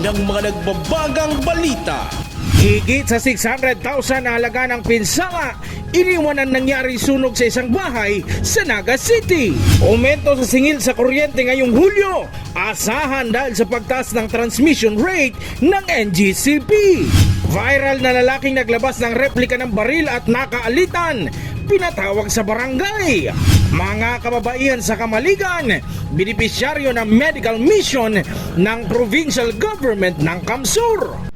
ng mga nagbabagang balita. Higit sa 600,000 na halaga ng pinsala, iniwan ang nangyari sunog sa isang bahay sa Naga City. Aumento sa singil sa kuryente ngayong Hulyo, asahan dahil sa pagtaas ng transmission rate ng NGCP. Viral na lalaking naglabas ng replika ng baril at nakaalitan, pinatawag sa barangay. Mga kababaihan sa Kamaligan, binipisyaryo ng medical mission ng provincial government ng Kamsur.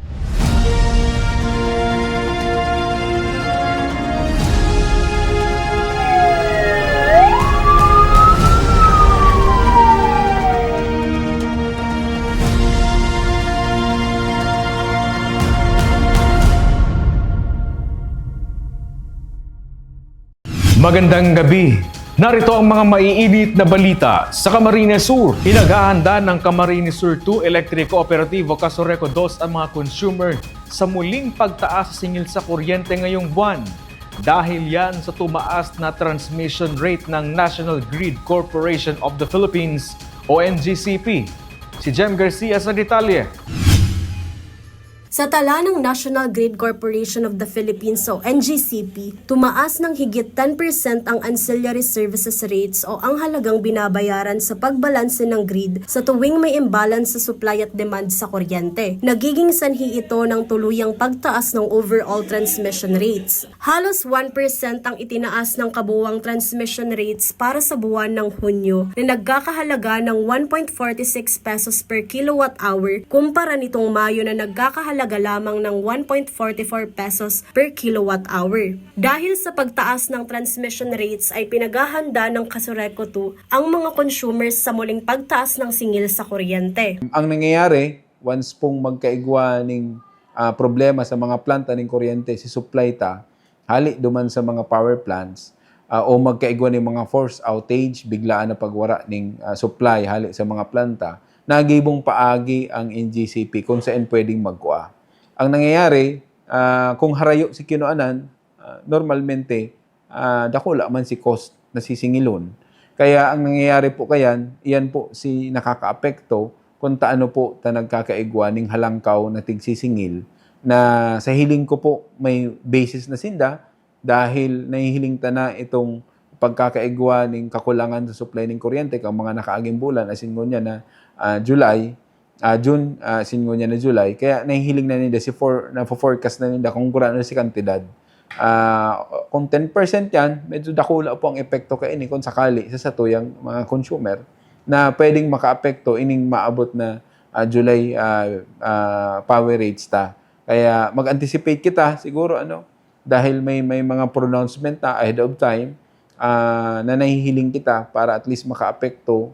Magandang gabi. Narito ang mga maiinit na balita sa Camarines Sur. Inaghahanda ng Camarines Sur 2 Electric Cooperativo Casureco 2 ang mga consumer sa muling pagtaas sa singil sa kuryente ngayong buwan. Dahil yan sa tumaas na transmission rate ng National Grid Corporation of the Philippines o NGCP. Si Jem Garcia sa detalye. Sa tala ng National Grid Corporation of the Philippines o NGCP, tumaas ng higit 10% ang ancillary services rates o ang halagang binabayaran sa pagbalanse ng grid sa tuwing may imbalance sa supply at demand sa kuryente. Nagiging sanhi ito ng tuluyang pagtaas ng overall transmission rates. Halos 1% ang itinaas ng kabuuang transmission rates para sa buwan ng Hunyo na nagkakahalaga ng 1.46 pesos per kilowatt hour kumpara nitong Mayo na nagkakahalaga lamang ng 1.44 pesos per kilowatt hour. Dahil sa pagtaas ng transmission rates ay pinaghahanda ng Casureco 2 ang mga consumers sa muling pagtaas ng singil sa kuryente. Ang nangyayari, once pong magkaigwa ng problema sa mga planta ng kuryente, si supply ta, hali duman sa mga power plants, o magkaigwa ng mga force outage, biglaan na pagwara ng supply hali sa mga planta, nagibong paagi ang NGCP kung saan pwedeng magkuha. Ang nangyayari, kung harayo si kinuanan, normalmente, dakula man si cost na sisingilon. Kaya ang nangyayari po iyan po si nakakaapekto kung taano po ta nagkakaigwa ng halangkaw na tigsisingil na sa hiling ko po may basis na sinda dahil nahihiling ta na itong pagkakaigwa ng kakulangan sa supply ng kuryente kang mga nakaaging bulan asin niya na June, singo niya na July, kaya nahihiling na nila na-forecast na nila kung gurano si kantidad. Kung 10% yan, medyo dakula po ang epekto kaini kung sakali sa satuyang mga consumer na pwedeng makaapekto ining maabot na July power rates ta. Kaya mag-anticipate kita siguro dahil may mga pronouncement na ahead of time na nahihiling kita para at least makaapekto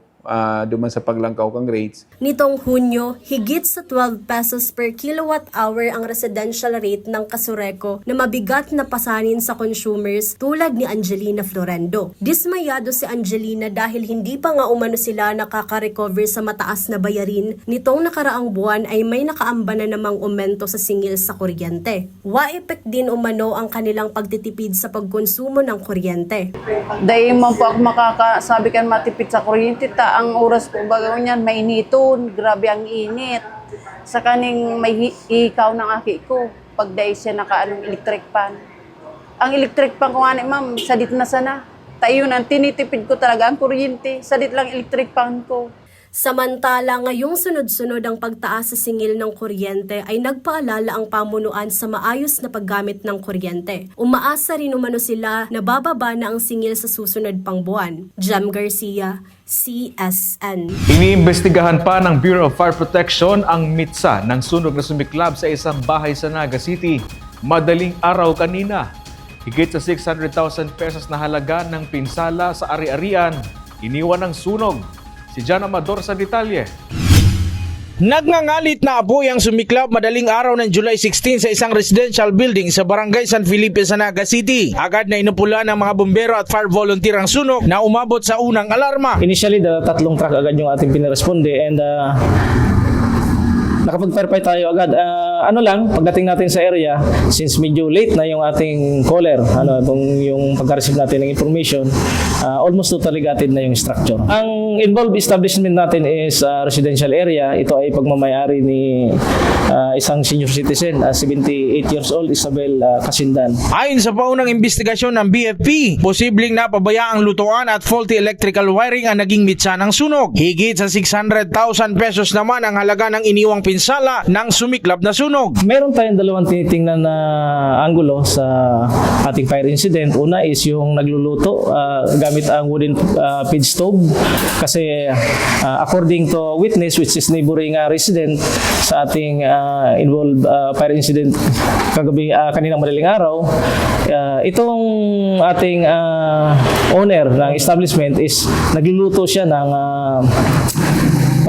duman sa paglangkaw kang rates. Nitong Hunyo, higit sa 12 pesos per kilowatt hour ang residential rate ng Casureco na mabigat na pasanin sa consumers tulad ni Angelina Florendo. Dismayado si Angelina dahil hindi pa nga umano sila nakaka-recover sa mataas na bayarin. Nitong nakaraang buwan ay may nakaamba na namang aumento sa singil sa kuryente. Wa-epek din umano ang kanilang pagtitipid sa pagkonsumo ng kuryente. Dahil man po ako makakasabi kan matipid sa kuryente ang oras po baga niyan mainiton, grabe ang init. Sa kaning may ikaw ng aki ko, pag dahil siya nakaanong electric pan. Ang electric pan ko nga ma'am, sadit na sana. Tayo ang tinitipid ko talaga ang kuryente, sadit lang electric pan ko. Samantala, ngayong sunod-sunod ang pagtaas sa singil ng kuryente ay nagpaalala ang pamunuan sa maayos na paggamit ng kuryente. Umaasa rin umano sila na bababa na ang singil sa susunod pang buwan. Jem Garcia, CSN. Iniimbestigahan pa ng Bureau of Fire Protection ang mitsa ng sunog na sumiklab sa isang bahay sa Naga City. Madaling araw kanina. Higit sa 600,000 pesos na halaga ng pinsala sa ari-arian. Iniwan ng sunog. Si Jan Amador sa detalye. Nagngangalit na apoy ang sumiklab madaling araw ng July 16 sa isang residential building sa Barangay San Felipe sa Naga City. Agad na inupula ng mga bumbero at fire volunteer ang sunog na umabot sa unang alarma. Initially, tatlong truck agad yung ating pinaresponde and nakapag-verify tayo agad. ano lang, pagdating natin sa area, since medyo late na yung ating caller, yung pagka-receive natin ng information, almost totally gutted na yung structure. Ang involved establishment natin is residential area. Ito ay pagmamayari ni isang senior citizen, 78 years old, Isabel Kasindan. Ayon sa paunang investigasyon ng BFP, posibleng napabayaang lutuan at faulty electrical wiring ang naging mitsa ng sunog. Higit sa 600,000 pesos naman ang halaga ng iniwang pinsala ng sumiklab na sunog. Meron tayong dalawang tinitingnan na anggulo sa ating fire incident. Una is yung nagluluto gamit ang wooden feed stove kasi according to witness which is neighboring resident sa ating involved fire incident kaninang madaling araw, itong ating owner ng establishment is nagluluto siya ng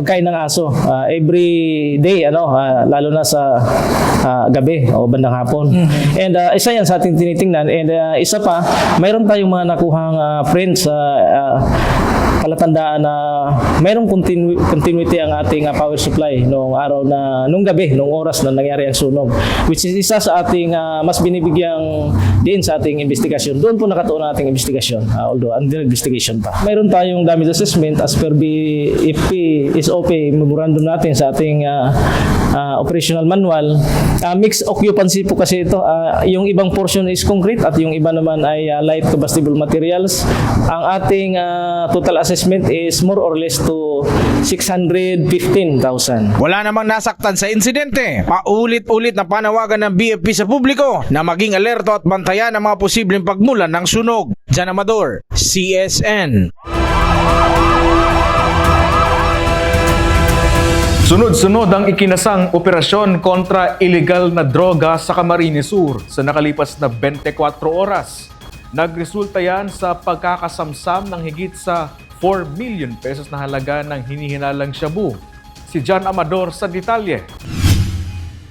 pagkain ng aso every day, lalo na sa gabi o bandang hapon. And isa yan sa ating tinitingnan. And isa pa, mayroon tayong mga nakuhang prints sa palatandaan na mayroong continuity ang ating power supply nung araw nung gabi, nung oras na nangyari ang sunog. Which is isa sa ating mas binibigyang din sa ating investigasyon. Doon po nakatuon ang ating investigasyon, although under investigation pa. Mayroon tayong damage assessment as per BFP SOP memorandum natin sa ating operational manual. Mixed occupancy po kasi ito. Yung ibang portion is concrete at yung iba naman ay light combustible materials. Ang ating total assessment is more or less to 615,000. Wala namang nasaktan sa insidente. Paulit-ulit na panawagan ng BFP sa publiko na maging alerto at bantayan ang mga posibleng pagmulan ng sunog. Jan Amador, CSN. Sunod-sunod ang ikinasang operasyon kontra illegal na droga sa Camarines Sur sa nakalipas na 24 oras. Nagresulta yan sa pagkakasamsam ng higit sa 4 million pesos na halaga ng hinihinalang shabu. Si Jan Amador sa detalye.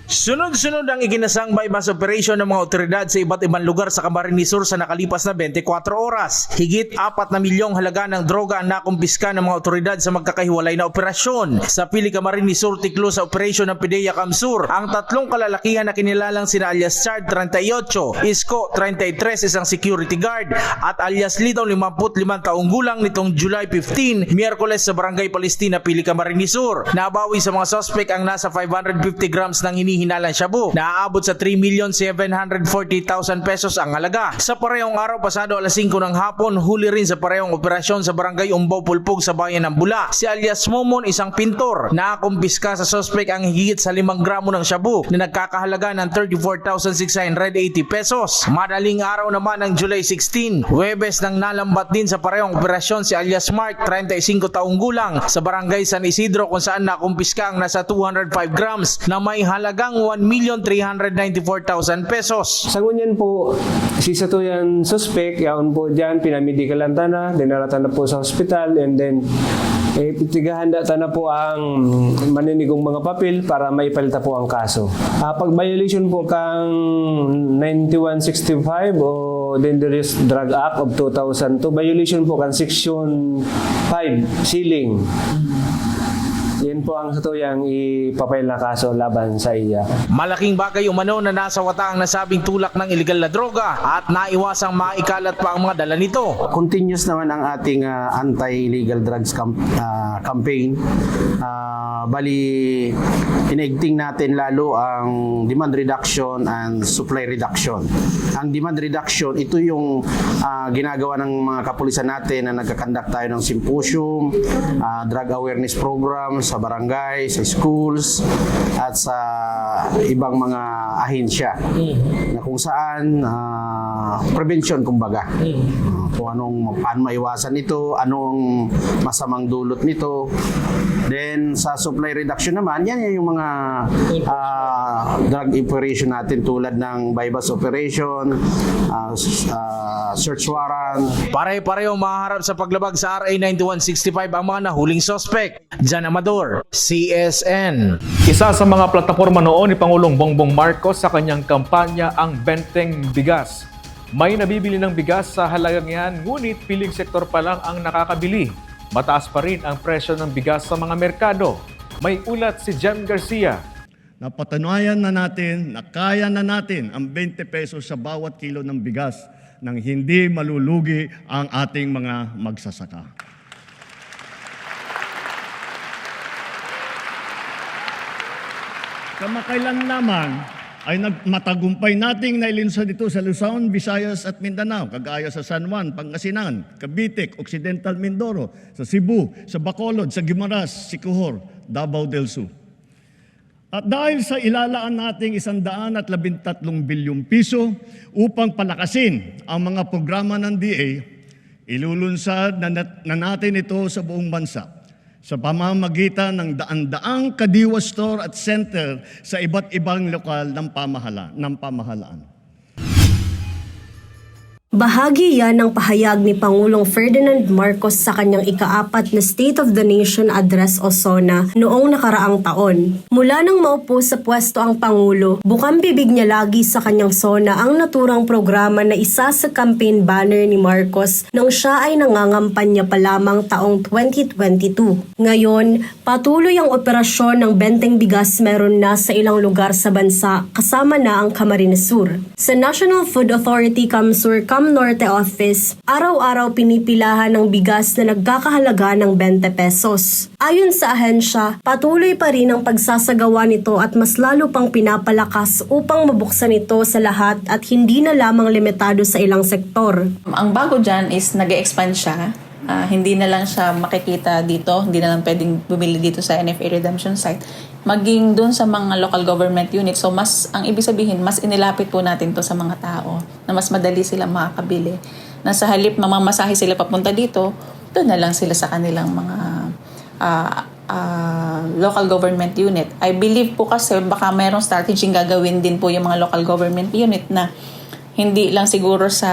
Sunod-sunod ang iginasang bypass operation ng mga otoridad sa iba't ibang lugar sa Camarines Sur sa nakalipas na 24 oras. Higit 4 na milyong halaga ng droga ang nakumpiska ng mga otoridad sa magkakahiwalay na operasyon. Sa Pili Camarines Sur, tiklo sa operasyon ng PIDEA Camsur, ang tatlong kalalakihan na kinilalang sina alias Chard 38, Isko 33, isang security guard, at alias Lito 55 taong gulang nitong July 15, Miyerkules sa Barangay Palestina, Pili Camarines Sur. Nabawi sa mga suspect ang nasa 550 grams ng hinalang shabu na aabot sa 3,740,000 pesos ang halaga. Sa parehong araw pasado alas 5 ng hapon, huli rin sa parehong operasyon sa Barangay Umbaw Pulpog sa bayan ng Bula si alias Momon, isang pintor. Nakumpiska sa suspect ang higit sa 5 gramo ng shabu na nagkakahalaga ng 34,680 pesos. Madaling araw naman ng July 16, Huwebes nang nalambat din sa parehong operasyon si alias Mark, 35 taong gulang sa Barangay San Isidro kung saan nakumpiska ang nasa 205 grams na may halagang 1,394,000 pesos. Sa ngunyan po, si Satuyan suspect, yaon po dyan, pinamedikalan tana, dinaratan na po sa hospital, and then titigahanda na po ang maninigong mga papel para maipalita po ang kaso. Pag violation po kang 9165 o Dangerous Drug Act of 2002, violation po kang Section 5, sealing. Yan po ang satuyang ipapail na kaso laban sa iya. Malaking bagay umano na nasa wata ang nasabing tulak ng illegal na droga at naiwasang maikalat pa ang mga dala nito. Continuous naman ang ating anti-illegal drugs campaign. Bali, inaigting natin lalo ang demand reduction and supply reduction. Ang demand reduction, ito yung ginagawa ng mga kapulisan natin na nagkakandak tayo ng symposium, drug awareness program sa barangay, sa schools, at sa ibang mga ahensya na kung saan prevention kumbaga. Kung paano maiwasan ito, anong masamang dulot nito. Then sa supply reduction naman, yan yung mga drug operation natin tulad ng bypass operation, search warrant. Pare-pareho maharap sa paglabag sa RA 9165 ang mga nahuling suspect. Jan Amador, CSN. Isa sa mga plataporma noon ni Pangulong Bongbong Marcos sa kanyang kampanya ang Benteng Bigas. May nabibili ng bigas sa halagang yan, ngunit piling sektor pa lang ang nakakabili. Mataas pa rin ang presyo ng bigas sa mga merkado. May ulat si Jem Garcia. Napatunayan na natin na kaya na natin ang 20 pesos sa bawat kilo ng bigas nang hindi malulugi ang ating mga magsasaka. Kamakailan naman ay matagumpay nating nailunsad ito sa Luzon, Visayas at Mindanao, kagaya sa San Juan, Pangasinan, Cavite, Occidental Mindoro, sa Cebu, sa Bacolod, sa Guimaras, Siquijor, Davao del Sur. At dahil sa ilalaan nating 113 bilyong piso upang palakasin ang mga programa ng DA, ilulunsad na natin ito sa buong bansa sa pamamagitan ng daan-daang kadiwa store at center sa iba't ibang lokal ng pamahalaan. Bahagi yan ng pahayag ni Pangulong Ferdinand Marcos sa kanyang ika-4 na State of the Nation Address o SONA noong nakaraang taon. Mula nang maupo sa pwesto ang Pangulo, bukang bibig niya lagi sa kanyang SONA ang naturang programa na isa sa campaign banner ni Marcos nang siya ay nangangampanya pa lamang taong 2022. Ngayon, patuloy ang operasyon ng benteng bigas meron na sa ilang lugar sa bansa kasama na ang Camarines Sur. Sa National Food Authority Camsur Norte Office, araw-araw pinipilahan ng bigas na nagkakahalaga ng 20 pesos. Ayon sa ahensya, patuloy pa rin ang pagsasagawa nito at mas lalo pang pinapalakas upang mabuksan ito sa lahat at hindi na lamang limitado sa ilang sektor. Ang bago dyan is nag-expand siya. Hindi na lang siya makikita dito, hindi na lang pwedeng bumili dito sa NFA redemption site, maging doon sa mga local government unit. So ang ibig sabihin, mas inilapit po natin to sa mga tao na mas madali sila makakabili. Na sa halip mamamasahe sila papunta dito, doon na lang sila sa kanilang mga local government unit. I believe po kasi baka mayroong strategy gagawin din po yung mga local government unit na hindi lang siguro sa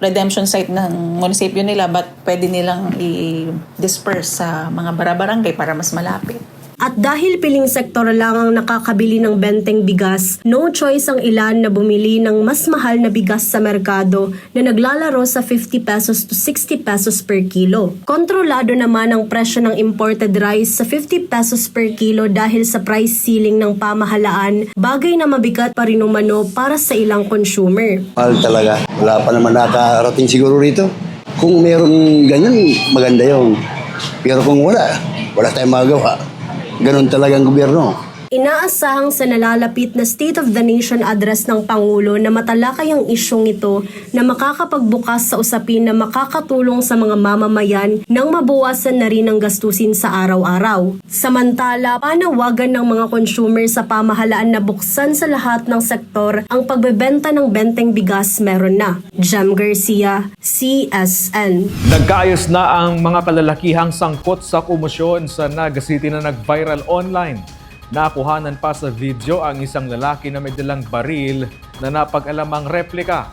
redemption site ng munisipyo nila, but pwede nilang i-disperse sa mga barabarangay para mas malapit. At dahil piling sektor lang ang nakakabili ng benteng bigas, no choice ang ilan na bumili ng mas mahal na bigas sa merkado na naglalaro sa 50 pesos to 60 pesos per kilo. Kontrolado naman ang presyo ng imported rice sa 50 pesos per kilo dahil sa price ceiling ng pamahalaan, bagay na mabigat pa rin umano para sa ilang consumer. Mahal talaga. Wala pa naman nakarating siguro rito. Kung meron ganyan, maganda yun. Pero kung wala tayong magawa. Ganun talaga ang gobyerno. Inaasahang sa nalalapit na State of the Nation Address ng Pangulo na matalakay ang isyong ito na makakapagbukas sa usapin na makakatulong sa mga mamamayan nang mabawasan na rin ang gastusin sa araw-araw. Samantala, panawagan ng mga consumer sa pamahalaan na buksan sa lahat ng sektor ang pagbebenta ng benteng bigas meron na. Jam Garcia, CSN. Nagkaayos na ang mga kalalakihang sangkot sa komosyon sa Naga City na nag-viral online. Nakuhanan pa sa video ang isang lalaki na may dalang baril na napag-alamang replika.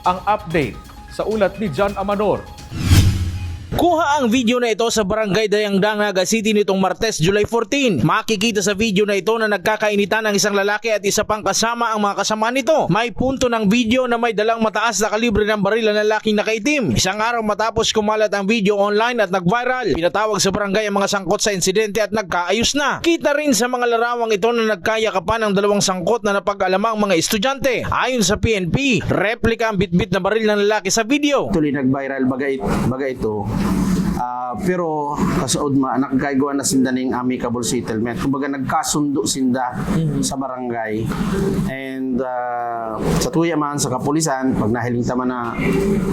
Ang update sa ulat ni John Amador. Kuha ang video na ito sa Barangay Dayangdang, Naga City nitong Martes, July 14. Makikita sa video na ito na nagkakainitan ng isang lalaki at isa pang kasama ang mga kasama nito. May punto ng video na may dalang mataas na kalibre ng baril ang lalaking nakaitim. Isang araw matapos kumalat ang video online at nag-viral, pinatawag sa barangay ang mga sangkot sa insidente at nagkaayos na. Kita rin sa mga larawang ito na nagkayakapan ng dalawang sangkot na napag-alamang mga estudyante. Ayon sa PNP, replika ang bitbit na baril ng lalaki sa video. Tuloy nag-viral baga ito. Pero kasaod nakagawa na sinda ning amicable settlement. Kumbaga nagkasundo sinda sa barangay. And sa tuya man sa kapulisan, pag nahiling tama na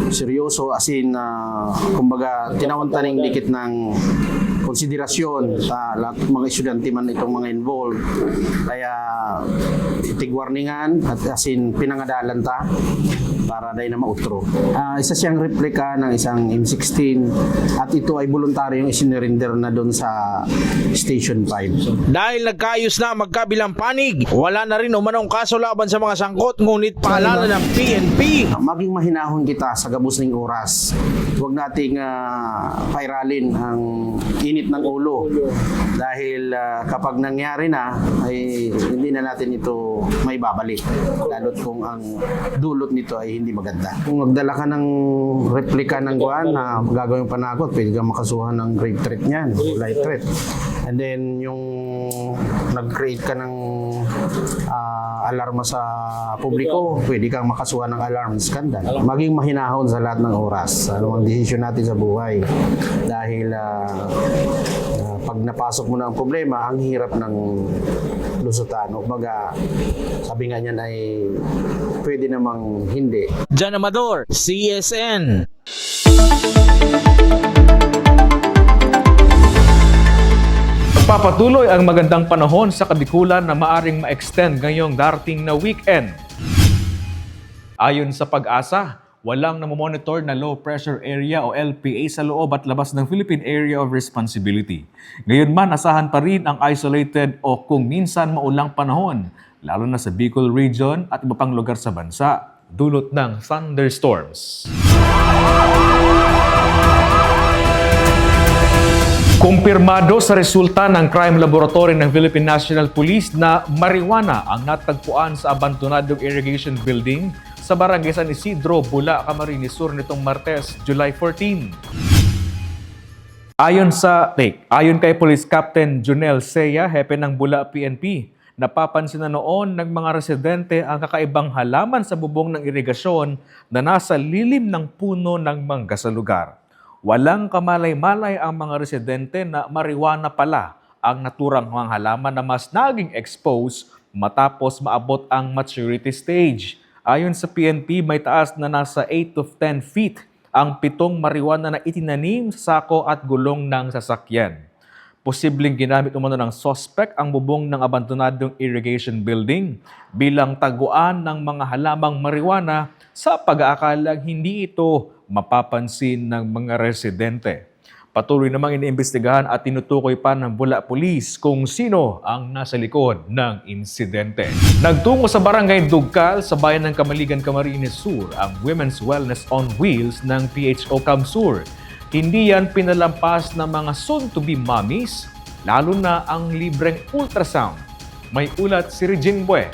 seryoso, as in kumbaga tinawantan ning dikit ng konsiderasyon sa lahat ng mga estudyante man itong mga involved. Kaya itig-warningan at as in pinangadalan ta para dahil na mautro. Isa siyang replika ng isang M16 at ito ay voluntaryong isinurinder na doon sa Station 5. Dahil nagkaayos na magkabilang panig, wala na rin umanong kaso laban sa mga sangkot, ngunit paalala ng PNP. Maging mahinahon kita sa gabos ng oras huwag nating pairalin ang init ng ulo dahil kapag nangyari na ay hindi na natin ito may babalik, lalo't kung ang dulot nito ay hindi maganda. Kung magdala ka ng replika ng guwan na gagawing panakot, pwede kang makasuhan ng grave threat niyan, life threat. And then yung nag-create ka ng alarma sa publiko, pwede kang makasuhan ng alarm scandal. Maging mahinahon sa lahat ng oras. Ano ang desisyon natin sa buhay. Dahil pag napasok mo na ang problema, ang hirap ng lusutan. O baga, sabi nga niyan ay pwede namang hindi. Jan Amador, CSN. Papatuloy ang magandang panahon sa kadikulan na maaring ma-extend ngayong darating na weekend. Ayon sa Pag-asa, walang namomonitor na low pressure area o LPA sa loob at labas ng Philippine Area of Responsibility. Ngayon man, asahan pa rin ang isolated o kung minsan maulang panahon, lalo na sa Bicol Region at iba pang lugar sa bansa, dulot ng thunderstorms. Kumpirmado sa resulta ng crime laboratory ng Philippine National Police na marijuana ang natagpuan sa abandonadong irrigation building sa barangay San Isidro, Bula, Camarines Sur nitong Martes, July 14. Ayon kay Police Captain Junel Seya, hepe ng Bula PNP, napapansin na noon ng mga residente ang kakaibang halaman sa bubong ng irigasyon na nasa lilim ng puno ng mangga sa lugar. Walang kamalay-malay ang mga residente na marijuana pala ang naturang mga halaman na mas naging exposed matapos maabot ang maturity stage. Ayon sa PNP, may taas na nasa 8 to 10 feet ang 7 marijuana na itinanim sa sako at gulong ng sasakyan. Posibleng ginamit umano ng suspect ang bubong ng abandonadong irrigation building bilang taguan ng mga halamang marijuana sa pag-aakalang hindi ito mapapansin ng mga residente. Patuloy namang iniimbestigahan at tinutukoy pa ng Bula Police kung sino ang nasa likod ng insidente. Nagtungo sa barangay Dugkal sa bayan ng Kamaligan, Camarines Sur ang Women's Wellness on Wheels ng PHO Camsur. Hindi yan pinalampas ng mga soon-to-be mommies, lalo na ang libreng ultrasound. May ulat si Regine Bue.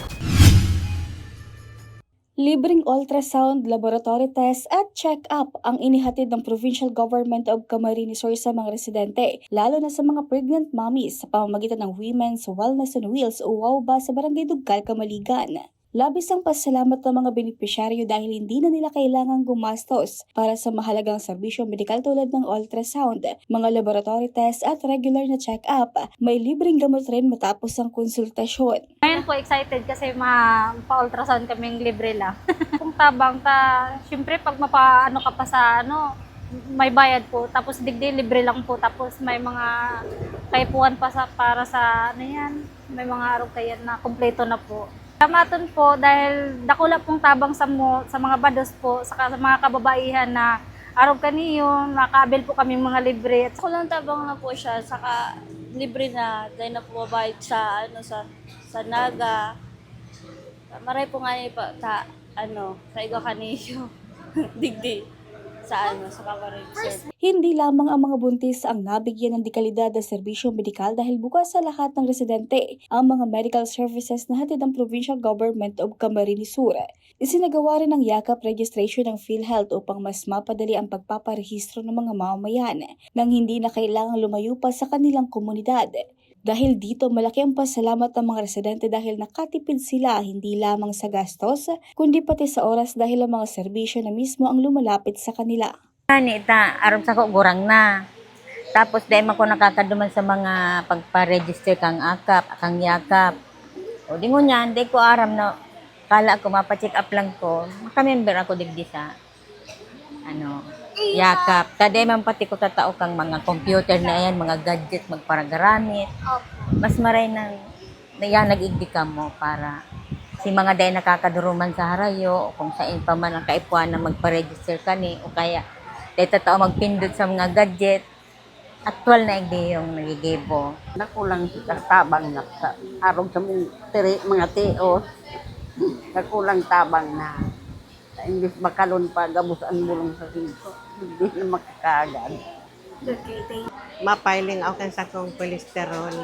Libreng ultrasound, laboratory test at check-up ang inihatid ng Provincial Government of Camarines Sur sa mga residente, lalo na sa mga pregnant mommies sa pamamagitan ng Women's Wellness on Wheels o WOWBA sa Barangay Dugkal, Kamaligan. Labis ang pasalamat ng mga benepisyaryo dahil hindi na nila kailangang gumastos para sa mahalagang serbisyong medikal tulad ng ultrasound, mga laboratory test at regular na check-up. May libreng gamot rin matapos ang konsultasyon. Ngayon po excited kasi pa-ultrasound kaming libre lang. Kung tabang ka, syempre pag mapaano ka pa sa may bayad po. Tapos digdi libre lang po. Tapos may mga kaipuan pa para sa may mga araw kayan na kompleto na po. Salamatun po dahil dakula pong tabang sa mga bados po, saka sa mga kababaihan na araw kaniyo, nakaabil po kami mga libre. Kulang tabang na po siya, saka libre na, dahil na po mabayad sa Naga. Maray po nga sa igo kaniyo, digdi. Sa Camarines. Hindi lamang ang mga buntis ang nabigyan ng dekalidad na serbisyong medikal dahil bukas sa lahat ng residente ang mga medical services na hatid ng Provincial Government of Camarines Sur. Isinagawa rin ang yakap registration ng PhilHealth upang mas mapadali ang pagpaparehistro ng mga mamamayan nang hindi na kailangang lumayo pa sa kanilang komunidad. Dahil dito, malaki ang pasalamat ng mga residente dahil nakatipid sila hindi lamang sa gastos, kundi pati sa oras dahil ang mga serbisyo na mismo ang lumalapit sa kanila. Aram sa ko gurang na. Tapos dahil man ko nakakaduman sa mga pagpa-register kang akap, kang yakap. O di mo niyan, di ko aram na kala ko mapacheck up lang ko. Makamember ako digdi sa yakap. Taday man pati ko tatao kang mga computer na yan, mga gadget, magparagaramit. Mas maray na yan nag-igdi ka mo para si mga day nakakaduruman sa harayo o kung saan pa man ang kaipuan na magpa-register ka ni o kaya day tatao magpindot sa mga gadget. Actual na igdi yung nagigibo. Nakulang sa tabang na sa araw sa mga teo. Nakulang tabang na Imbis makalon pa, gabos ang bulong sa siko. Hindi na makakaagad. Mapiling ako kan sa kong kolesterol.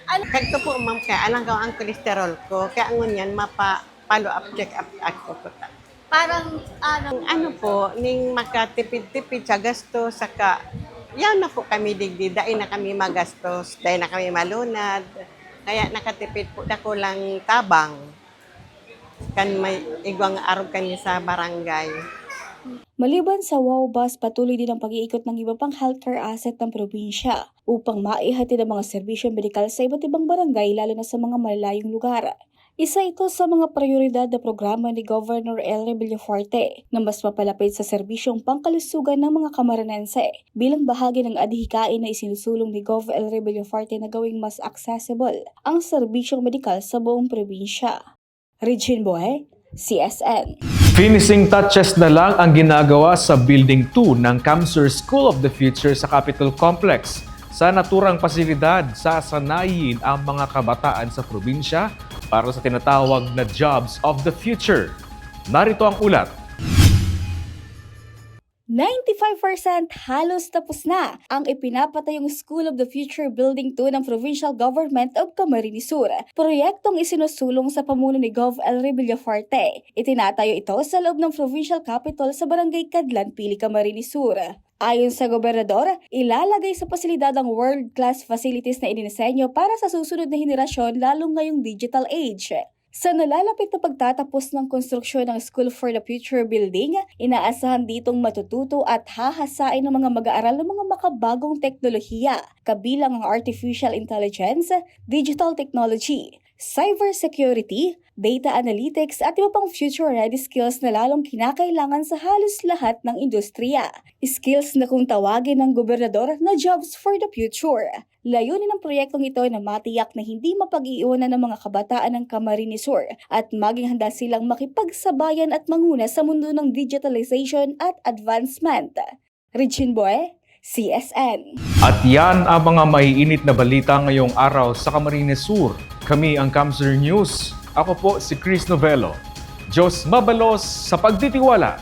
Kagto po ma'am, kaya alam ko ang kolesterol ko. Kaya ang ngunyan, mapa-follow up, check up ako po. Parang Ano po, ning makatipid-tipid sa gasto, saka yan na po kami digdi, dahil na kami magastos, dahil na kami malunad. Kaya nakatipid po dako lang tabang. Kan may igwang arog kami sa barangay. Maliban sa WOW Bus, patuloy din ang pag-iikot ng iba pang healthcare asset ng probinsya upang maihatid ang mga serbisyo medikal sa iba't ibang barangay lalo na sa mga malalayong lugar. Isa ito sa mga prioridad na programa ni Governor Elre Villafuerte na mas mapalapit sa serbisyong pangkalusugan ng mga Camarines bilang bahagi ng adhikain na isinusulong ni Gov. Elre Villafuerte na gawing mas accessible ang serbisyong medikal sa buong probinsya. Regine Boe, CSN. Finishing touches na lang ang ginagawa sa Building 2 ng Camsur School of the Future sa Capitol Complex. Sa naturang pasilidad, sasanayin ang mga kabataan sa probinsya para sa tinatawag na Jobs of the Future. Narito ang ulat. 95% halos tapos na ang ipinapatayong School of the Future Building 2 ng Provincial Government of Camarines Sur. Proyektong isinusulong sa pamuno ni Gov. Elre Villafuerte. Itinatayo ito sa loob ng Provincial Capital sa Barangay Cadlan, Pili, Camarines Sur. Ayon sa gobernador, ilalagay sa pasilidad ang world-class facilities na idinisenyo para sa susunod na henerasyon lalong ngayong digital age. Sa nalalapit na pagtatapos ng konstruksyon ng School for the Future Building, inaasahan ditong matututo at hahasain ng mga mag-aaral ng mga makabagong teknolohiya, kabilang ang artificial intelligence, digital technology, cybersecurity, data analytics at iba pang future-ready skills na lalong kinakailangan sa halos lahat ng industriya. Skills na kung tawagin ng gobernador na jobs for the future. Layunin ng proyektong ito na matiyak na hindi mapag-iiwanan ng mga kabataan ng Camarines Sur at maging handa silang makipagsabayan at manguna sa mundo ng digitalization at advancement. Regine Boe, CSN. At yan ang mga maiinit na balita ngayong araw sa Camarines Sur. Kami ang Camsur News. Ako po si Chris Novello. Diyos mabalos sa pagtitiwala.